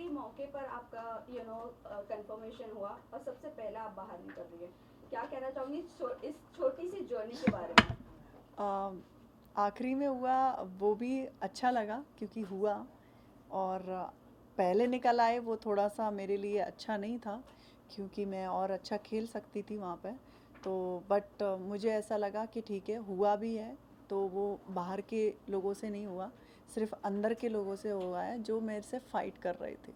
ही मौके पर आपका कंफर्मेशन हुआ और सबसे पहला आप बाहर निकल रही है, क्या कहना चाहूँगी इस छोटी सी जर्नी के बारे में? आखिरी में हुआ वो भी अच्छा लगा क्योंकि हुआ। और पहले निकल आए वो थोड़ा सा मेरे लिए अच्छा नहीं था क्योंकि मैं और अच्छा खेल सकती थी वहाँ पे। तो बट मुझे ऐसा लगा कि ठीक है, हुआ भी है तो वो बाहर के लोगों से नहीं हुआ, सिर्फ अंदर के लोगों से हुआ है जो मेरे से फाइट कर रहे थे।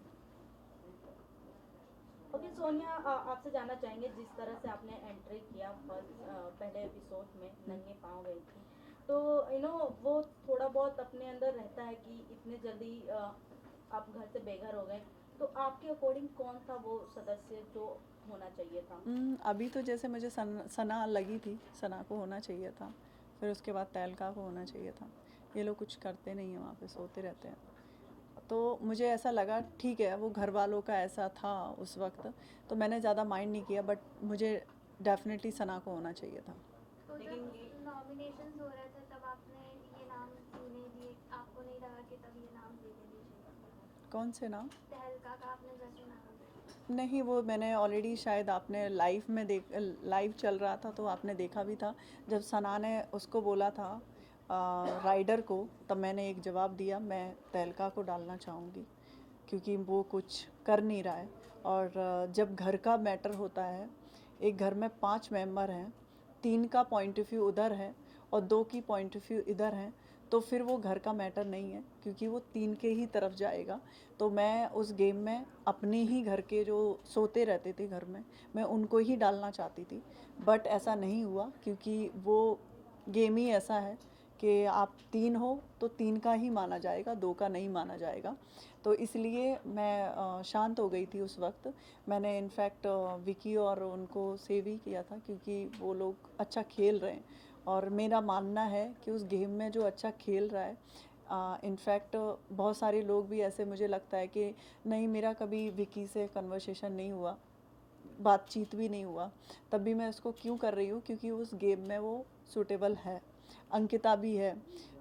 ओके सोनिया, आपसे जानना चाहेंगे जिस तरह से आपने एंट्री किया फर्स्ट पहले एपिसोड में नंगे पाँव गई थी, तो वो थोड़ा बहुत अपने अंदर रहता है कि इतने जल्दी आप घर से बेघर हो गए, तो आपके अकॉर्डिंग कौन था वो सदस्य जो होना चाहिए था? अभी तो जैसे मुझे सना लगी थी, सना को होना चाहिए था, फिर उसके बाद तहलका को होना चाहिए था। ये लोग कुछ करते नहीं हैं वहाँ पे, सोते रहते हैं। तो मुझे ऐसा लगा ठीक है, वो घर वालों का ऐसा था उस वक्त, तो मैंने ज़्यादा माइंड नहीं किया, बट मुझे डेफिनेटली सना को होना चाहिए था। तो लेकिन जब नॉमिनेशंस हो रहे थे तब आपने ये नाम क्यों नहीं दिए? आपको नहीं लगा कि तब ये नाम दे देने चाहिए? कौन से नाम? तहलका का आपने जैसे नाम दिया। नहीं, वो मैंने ऑलरेडी, शायद आपने लाइव चल रहा था तो आपने देखा भी था। जब सना ने उसको बोला था राइडर को, तब मैंने एक जवाब दिया, मैं तहलका को डालना चाहूँगी क्योंकि वो कुछ कर नहीं रहा है। और जब घर का मैटर होता है, एक घर में 5 मेंबर हैं, 3 का पॉइंट ऑफ व्यू उधर है और 2 की पॉइंट ऑफ व्यू इधर है, तो फिर वो घर का मैटर नहीं है क्योंकि वो 3 के ही तरफ जाएगा। तो मैं उस गेम में अपने ही घर के जो सोते रहते थे घर में, मैं उनको ही डालना चाहती थी, बट ऐसा नहीं हुआ क्योंकि वो गेम ही ऐसा है कि आप 3 हो तो 3 का ही माना जाएगा, 2 का नहीं माना जाएगा। तो इसलिए मैं शांत हो गई थी उस वक्त। मैंने इनफैक्ट विकी और उनको सेव ही किया था क्योंकि वो लोग अच्छा खेल रहे हैं और मेरा मानना है कि उस गेम में जो अच्छा खेल रहा है, इनफैक्ट बहुत सारे लोग भी ऐसे, मुझे लगता है कि नहीं, मेरा कभी विकी से कन्वर्सेशन नहीं हुआ, बातचीत भी नहीं हुआ, तब भी मैं उसको क्यों कर रही हूँ क्योंकि उस गेम में वो सूटेबल है, अंकिता भी है।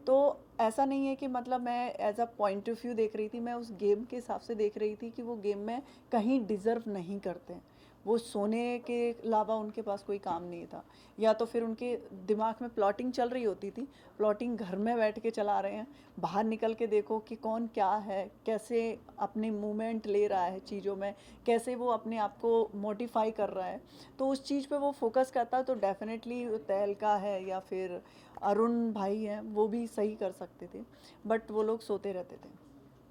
तो ऐसा नहीं है कि मतलब मैं as a point of view देख रही थी, मैं उस गेम के हिसाब से देख रही थी कि वो गेम में कहीं डिज़र्व नहीं करते हैं। वो सोने के अलावा उनके पास कोई काम नहीं था, या तो फिर उनके दिमाग में प्लॉटिंग चल रही होती थी। प्लॉटिंग घर में बैठ के चला रहे हैं, बाहर निकल के देखो कि कौन क्या है, कैसे अपने मूवमेंट ले रहा है चीज़ों में, कैसे वो अपने आप को मोडिफाई कर रहा है, तो उस चीज़ पे वो फोकस करता, तो डेफिनेटली तहलका है या फिर अरुण भाई हैं, वो भी सही कर सकते थे, बट वो लोग सोते रहते थे।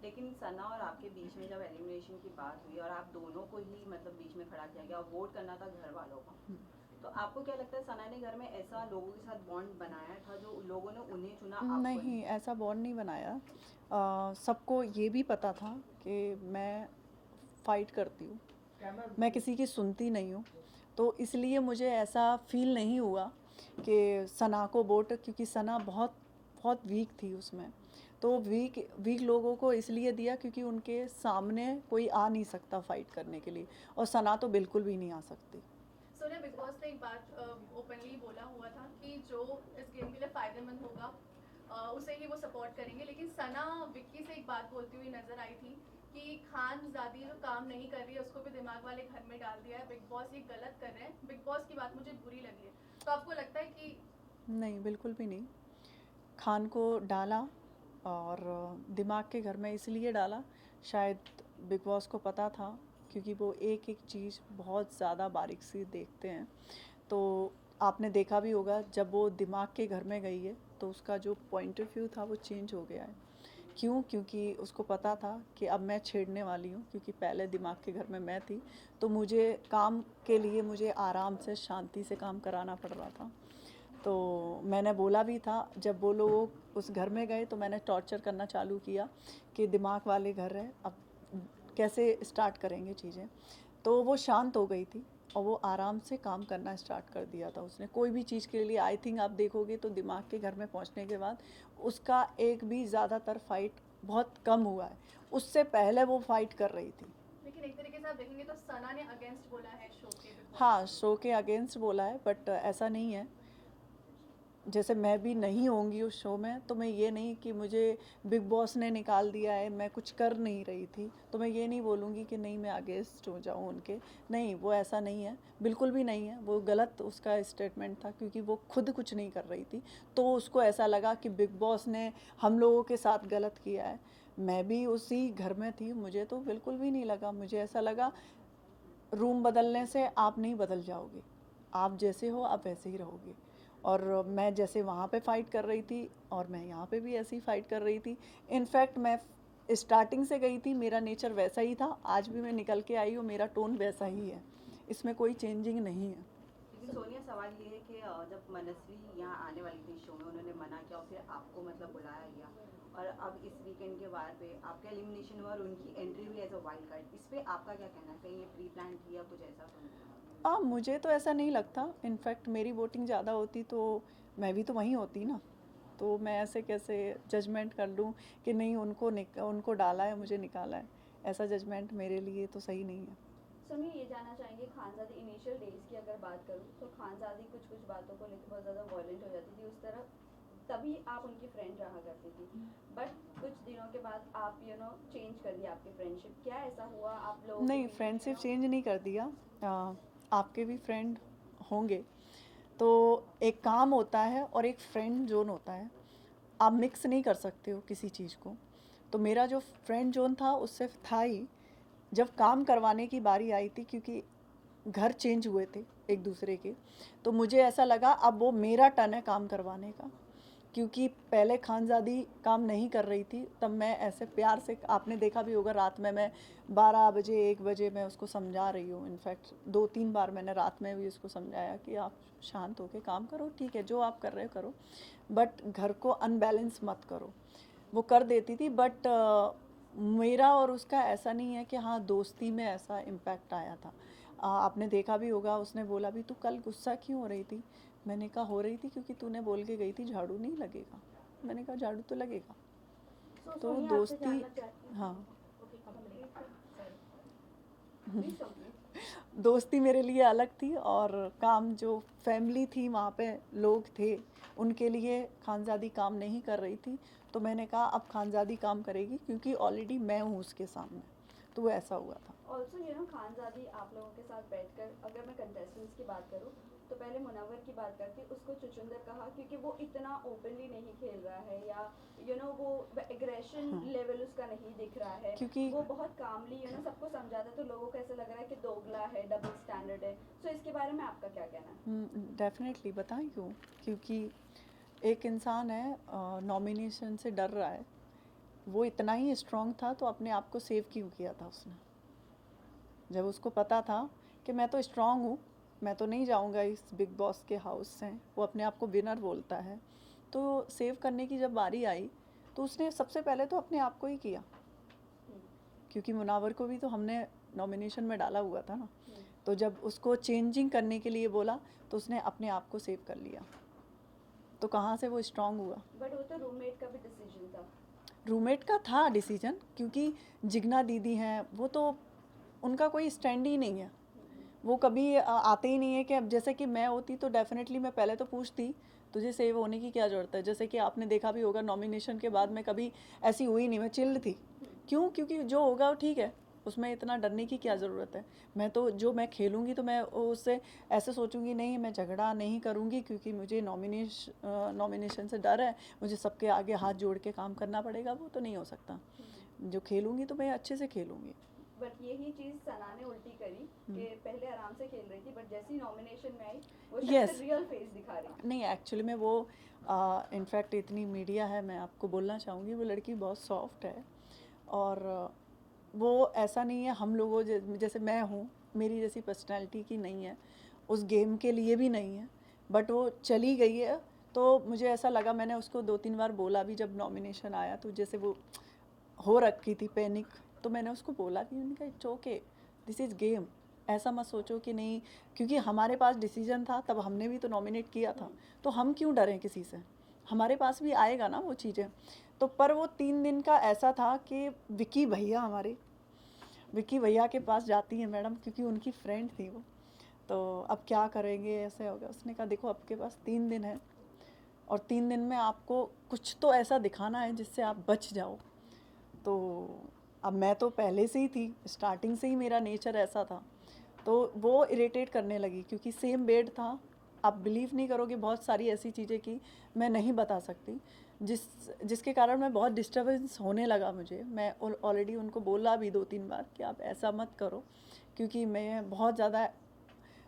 लेकिन सना और आपके बीच में जब एलिमिनेशन की बात हुई और आप दोनों को ही मतलब बीच में खड़ा किया गया और वोट करना था घर वालों का, तो आपको क्या लगता है सना ने घर में ऐसा लोगों के साथ बॉन्ड बनाया था जो लोगों ने उन्हें चुना आपको नहीं, ऐसा बॉन्ड नहीं बनाया। सबको ये भी पता था कि मैं फाइट करती हूँ, मैं किसी की सुनती नहीं हूँ, तो इसलिए मुझे ऐसा फील नहीं हुआ कि सना को वोट, क्योंकि सना बहुत बहुत वीक थी उसमें, तो वीक वीक लोगों को इसलिए दिया क्योंकि उनके सामने कोई आ नहीं सकता फाइट करने के लिए, और सना तो बिल्कुल भी नहीं आ सकती। सोनिया, बिग बॉस ने एक बात ओपनली बोला हुआ था कि जो इस गेम के लिए फायदेमंद होगा उसे ही वो सपोर्ट करेंगे, लेकिन सना विक्की से एक बात बोलती हुई नजर आई थी कि खानजादी जो काम नहीं कर रही है उसको भी दिमाग वाले घर में डाल दिया है, बिग बॉस ये गलत कर रहे हैं, बिग बॉस की बात मुझे बुरी लगी है। तो आपको लगता है कि नहीं, बिल्कुल भी नहीं। खान को डाला और दिमाग के घर में इसलिए डाला, शायद बिग बॉस को पता था क्योंकि वो एक एक चीज़ बहुत ज़्यादा बारीक सी देखते हैं। तो आपने देखा भी होगा जब वो दिमाग के घर में गई है तो उसका जो पॉइंट ऑफ व्यू था वो चेंज हो गया है। क्यों? क्योंकि उसको पता था कि अब मैं छेड़ने वाली हूँ, क्योंकि पहले दिमाग के घर में मैं थी, तो मुझे काम के लिए मुझे आराम से शांति से काम कराना पड़ रहा था। तो मैंने बोला भी था, जब वो लोग उस घर में गए तो मैंने टॉर्चर करना चालू किया कि दिमाग वाले घर है, अब कैसे स्टार्ट करेंगे चीज़ें। तो वो शांत हो गई थी और वो आराम से काम करना स्टार्ट कर दिया था उसने, कोई भी चीज़ के लिए। आई थिंक आप देखोगे तो दिमाग के घर में पहुंचने के बाद उसका एक भी ज़्यादातर फाइट बहुत कम हुआ है, उससे पहले वो फाइट कर रही थी। लेकिन एक तरीके से आप देखेंगे तो सना ने अगेंस्ट बोला है शो के बिग बॉस हाँ, के। शो के अगेंस्ट बोला है, बट ऐसा नहीं है। जैसे मैं भी नहीं होंगी उस शो में, तो मैं ये नहीं कि मुझे बिग बॉस ने निकाल दिया है, मैं कुछ कर नहीं रही थी, तो मैं ये नहीं बोलूँगी कि नहीं मैं अगेंस्ट हो जाऊँ उनके। नहीं, वो ऐसा नहीं है, बिल्कुल भी नहीं है। वो गलत उसका स्टेटमेंट था, क्योंकि वो खुद कुछ नहीं कर रही थी, तो उसको ऐसा लगा कि बिग बॉस ने हम लोगों के साथ गलत किया है। मैं भी उसी घर में थी, मुझे तो बिल्कुल भी नहीं लगा। मुझे ऐसा लगा रूम बदलने से आप नहीं बदल जाओगे, आप जैसे हो आप वैसे ही रहोगे। और मैं जैसे वहाँ पे फ़ाइट कर रही थी और मैं यहाँ पे भी ऐसे ही फ़ाइट कर रही थी। इनफैक्ट मैं स्टार्टिंग से गई थी, मेरा नेचर वैसा ही था, आज भी मैं निकल के आई हूँ, मेरा टोन वैसा ही है, इसमें कोई चेंजिंग नहीं है। लेकिन सोनिया, सवाल ये है कि जब मनस्वी यहाँ आने वाली थी शो में, उन्होंने मना किया और फिर आपको मतलब बुलाया गया, और अब इस वीकेंड के बार पे आपका एलिमिनेशन हुआ और उनकी एंट्री हुई एज अ वाइल्ड कार्ड, इस पे आपका क्या कहना है? कहीं ये प्री प्लान थी या कुछ ऐसा तो नहीं? मुझे तो ऐसा नहीं लगता। इनफैक्ट मेरी वोटिंग ज़्यादा होती तो मैं भी तो वहीं होती ना, तो मैं ऐसे कैसे जजमेंट कर लूँ कि नहीं उनको डाला है मुझे निकाला है। ऐसा जजमेंट मेरे लिए तो सही नहीं है। समी, ये जानना चाहेंगे खानज़ादी इनिशियल डेज की अगर बात करूँ तो खानज़ादी कुछ कुछ बातों को लेकर बहुत ज़्यादा वायलेंट हो जाती थी उस तरह, तभी आप उनकी फ्रेंड रहा करती थी। बट कुछ दिनों के बाद आप चेंज कर दिया आपकी फ्रेंडशिप, क्या ऐसा हुआ आप लोग? नहीं, फ्रेंडशिप चेंज नहीं कर दिया। आपके भी फ्रेंड होंगे, तो एक काम होता है और एक फ्रेंड जोन होता है, आप मिक्स नहीं कर सकते हो किसी चीज़ को। तो मेरा जो फ्रेंड जोन था उससे था ही। जब काम करवाने की बारी आई थी, क्योंकि घर चेंज हुए थे एक दूसरे के, तो मुझे ऐसा लगा अब वो मेरा टर्न है काम करवाने का, क्योंकि पहले खानज़ादी काम नहीं कर रही थी, तब मैं ऐसे प्यार से, आपने देखा भी होगा रात में मैं 12 बजे 1 बजे मैं उसको समझा रही हूँ। इनफैक्ट 2-3 बार मैंने रात में भी उसको समझाया कि आप शांत होकर काम करो, ठीक है जो आप कर रहे हो करो, बट घर को अनबैलेंस मत करो। वो कर देती थी, बट मेरा और उसका ऐसा नहीं है कि हाँ दोस्ती में ऐसा इम्पैक्ट आया था। आपने देखा भी होगा, उसने बोला भी तू कल गुस्सा क्यों हो रही थी? मैंने कहा हो रही थी क्योंकि तूने बोल के गई थी झाड़ू नहीं लगेगा। मैंने कहा झाड़ू तो लगेगा। तो सोनिया, आपसे दोस्ती, जानना चाहती हूँ। हाँ, ओके, कंप्लीट। Please complete. दोस्ती मेरे लिए अलग थी, और काम जो फैमिली थी वहाँ पे लोग थे, उनके लिए खानज़ादी काम नहीं कर रही थी। तो मैंने कहा अब खानज़ादी काम करेगी, क्योंकि ऑलरेडी मैं हूँ उसके सामने, तो वो ऐसा हुआ था। ऑल्सो खानज़ादी आप लोगों के साथ बैठकर, अगर मैं कंटेस्टेंट्स की बात करूँ तो पहले मुनव्वर की बात करती, उसको चुचुंदर कहा क्योंकि वो इतना ओपनली नहीं खेल रहा है, या वो एग्रेशन लेवल उसका नहीं दिख रहा है, क्योंकि वो बहुत कामली सबको समझाता है, तो लोगों को ऐसा लग रहा है कि दोगला है, डबल स्टैंडर्ड है। सो इसके बारे में आपका क्या कहना है? डेफिनेटली बताएं क्यों, क्योंकि एक इंसान है नॉमिनेशन से डर रहा है, वो इतना ही स्ट्रांग था तो अपने आप को सेव क्यों किया था उसने? जब उसको पता था कि मैं तो स्ट्रांग हूँ, मैं तो नहीं जाऊँगा इस बिग बॉस के हाउस से, वो अपने आप को विनर बोलता है, तो सेव करने की जब बारी आई तो उसने सबसे पहले तो अपने आप को ही किया, क्योंकि मुनावर को भी तो हमने नॉमिनेशन में डाला हुआ था ना। तो जब उसको चेंजिंग करने के लिए बोला तो उसने अपने आप को सेव कर लिया, तो कहाँ से वो स्ट्रांग हुआ? बट वो तो रूममेट का भी डिसीजन था। रूममेट का था डिसीजन, क्योंकि जिग्ना दीदी हैं, वो तो उनका कोई स्टैंड ही नहीं है, वो कभी आते ही नहीं है। कि अब जैसे कि मैं होती तो डेफिनेटली मैं पहले तो पूछती तुझे सेव होने की क्या ज़रूरत है। जैसे कि आपने देखा भी होगा नॉमिनेशन के बाद मैं कभी ऐसी हुई नहीं, मैं चिल्ड थी। क्यों? क्योंकि जो होगा वो ठीक है, उसमें इतना डरने की क्या ज़रूरत है। मैं तो जो मैं खेलूँगी तो मैं उससे ऐसे सोचूंगी, नहीं मैं झगड़ा नहीं करूँगी क्योंकि मुझे नॉमिनेशन से डर है, मुझे सबके आगे हाथ जोड़ के काम करना पड़ेगा, वो तो नहीं हो सकता। जो खेलूँगी तो मैं अच्छे से खेलूँगी। बट यही चीज सना ने उल्टी करी कि पहले आराम से खेल रही थी, बट जैसे ही नॉमिनेशन में आई वो Yes. रियल फेस दिखा रही। नहीं, एक्चुअली में वो इनफैक्ट इतनी मीडिया है, मैं आपको बोलना चाहूँगी वो लड़की बहुत सॉफ्ट है, और वो ऐसा नहीं है हम लोगों जैसे मैं हूँ, मेरी जैसी पर्सनैलिटी की नहीं है, उस गेम के लिए भी नहीं है, बट वो चली गई है। तो मुझे ऐसा लगा, मैंने उसको 2-3 बार बोला भी जब नॉमिनेशन आया, तो जैसे वो हो रखी थी पैनिक, तो मैंने उसको बोला भी, मैंने कहा it's okay, this is game, ऐसा मत सोचो कि नहीं, क्योंकि हमारे पास डिसीजन था, तब हमने भी तो नॉमिनेट किया था, तो हम क्यों डरें किसी से, हमारे पास भी आएगा ना वो चीज़ें। तो पर वो 3 दिन का ऐसा था कि विकी भैया के पास जाती है मैडम, क्योंकि उनकी फ्रेंड थी वो, तो अब क्या करेंगे, ऐसे हो गया। उसने कहा देखो आपके पास 3 दिन है, और 3 दिन में आपको कुछ तो ऐसा दिखाना है जिससे आप बच जाओ। तो अब मैं तो पहले से ही थी, स्टार्टिंग से ही मेरा नेचर ऐसा था, तो वो इरिटेट करने लगी क्योंकि सेम बेड था। आप बिलीव नहीं करोगे, बहुत सारी ऐसी चीज़ें की मैं नहीं बता सकती, जिसके कारण मैं बहुत डिस्टर्बेंस होने लगा मुझे। मैं ऑलरेडी उनको बोला भी 2-3 बार कि आप ऐसा मत करो, क्योंकि मैं बहुत ज़्यादा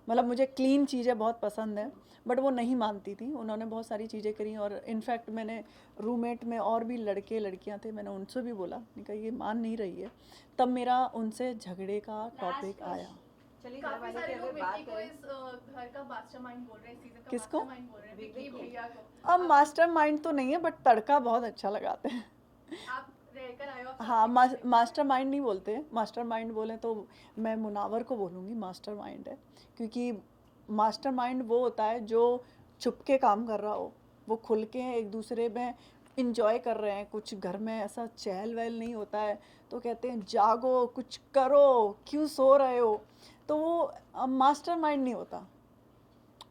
मतलब मुझे क्लीन चीज़ें बहुत पसंद है, बट वो नहीं मानती थी। उन्होंने बहुत सारी चीज़ें करी और इनफैक्ट मैंने रूममेट में और भी लड़के लड़कियां थे, मैंने उनसे भी बोला, मैंने कहा ये मान नहीं रही है। तब मेरा उनसे झगड़े का टॉपिक आया। चलिए घर काफी वाले की सारे अगर लोग बात विक्की को करें, इस घर का मास्टरमाइंड बोल रहे हैं, इस सीजन का किसको? मास्टरमाइंड बोल रहे हैं विक्की भैया को। अब मास्टरमाइंड तो नहीं है, बट तड़का बहुत अच्छा लगाते हैं। आप रहकर आए हो, आप हाँ, सबके मास्टरमाइंड नहीं बोलते, मास्टरमाइंड बोले तो मैं मुनावर को बोलूँगी मास्टरमाइंड है, क्योंकि मास्टरमाइंड वो होता है जो छुप के काम कर रहा हो, वो खुल के एक दूसरे में इंजॉय कर रहे हैं, कुछ घर में ऐसा चहल वहल नहीं होता है, तो कहते हैं जागो कुछ करो, क्यों सो रहे हो, तो वो मास्टरमाइंड नहीं होता।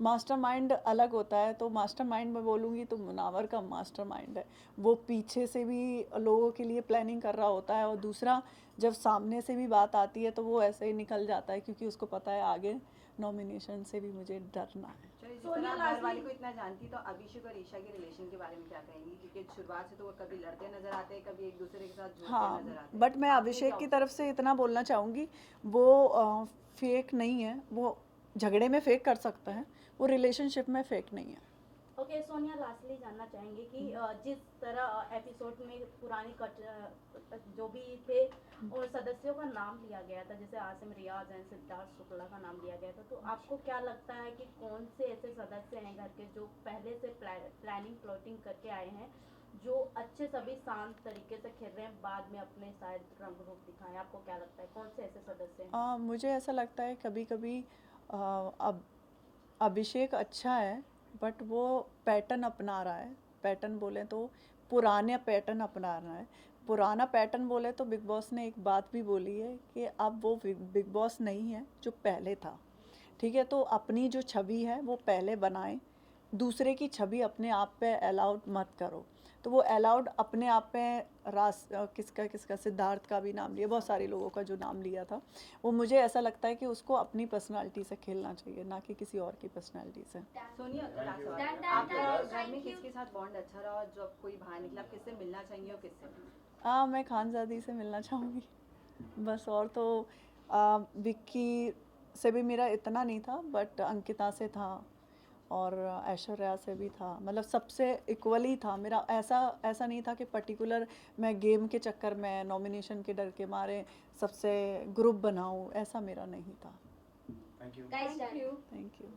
मास्टरमाइंड अलग होता है। तो मास्टरमाइंड मैं बोलूँगी तो मुनावर का मास्टरमाइंड है, वो पीछे से भी लोगों के लिए प्लानिंग कर रहा होता है, और दूसरा जब सामने से भी बात आती है तो वो ऐसे ही निकल जाता है, क्योंकि उसको पता है आगे नॉमिनेशन से भी मुझे डरना है। चलिए जिस सोनिया तरह घर लाजमी- वाले को इतना जानती, तो अभिषेक और ईशा के रिलेशन के बारे में क्या कहेंगी? क्योंकि शुरुआत से तो वो कभी लड़ते नजर आते हैं, कभी एक दूसरे के साथ जुड़ते हाँ, नजर आते हैं। बट मैं आपने अभिषेक क्या की observe तरफ से किया? इतना बोलना चाहूँगी, वो फेक नहीं है, वो झगड़े में फेक कर सकता है, वो रिलेशनशिप में फेक नहीं है। ओके सोनिया, लास्टली जानना चाहेंगे कि जिस तरह एपिसोड में पुरानी जो भी थे और सदस्यों का नाम लिया गया था, जैसे आसिम रियाज एंड सिद्धार्थ शुक्ला का नाम लिया गया था, तो आपको क्या लगता है कि कौन से ऐसे सदस्य हैं घर के जो पहले से प्लानिंग प्लॉटिंग करके आए हैं, जो अच्छे सभी शांत तरीके से खेल रहे हैं, बाद में अपने शायद रंग रूप दिखाएं? आपको क्या लगता है कौन से ऐसे सदस्य हैं? मुझे ऐसा लगता है कभी कभी अब अभिषेक अच्छा है, बट वो पैटर्न अपना रहा है। पैटर्न बोले तो पुराने पैटर्न अपना रहा है। पुराना पैटर्न बोले तो बिग बॉस ने एक बात भी बोली है कि अब वो बिग बॉस नहीं है जो पहले था, ठीक है? तो अपनी जो छवि है वो पहले बनाएं, दूसरे की छवि अपने आप पे अलाउड मत करो। तो वो अलाउड अपने आप पे किसका सिद्धार्थ का भी नाम लिया, बहुत सारे लोगों का जो नाम लिया था, वो मुझे ऐसा लगता है कि उसको अपनी पर्सनालिटी से खेलना चाहिए, ना कि किसी और की पर्सनालिटी से। सोनिया, लास्ट सवाल, Done, done, आपका done. घर में Thank you. किसके साथ बॉन्ड अच्छा रहा, और जब कोई बाहर निकला आप किससे मिलना चाहेंगे और किससे? मैं खानज़ादी से मिलना चाहूँगी बस। और तो विक्की से भी मेरा इतना नहीं था, बट अंकिता से था और ऐश्वर्या से भी था, मतलब सबसे इक्वली था मेरा। ऐसा नहीं था कि पर्टिकुलर मैं गेम के चक्कर में, नॉमिनेशन के डर के मारे सबसे ग्रुप बनाऊँ, ऐसा मेरा नहीं था। Guys, done. Thank you.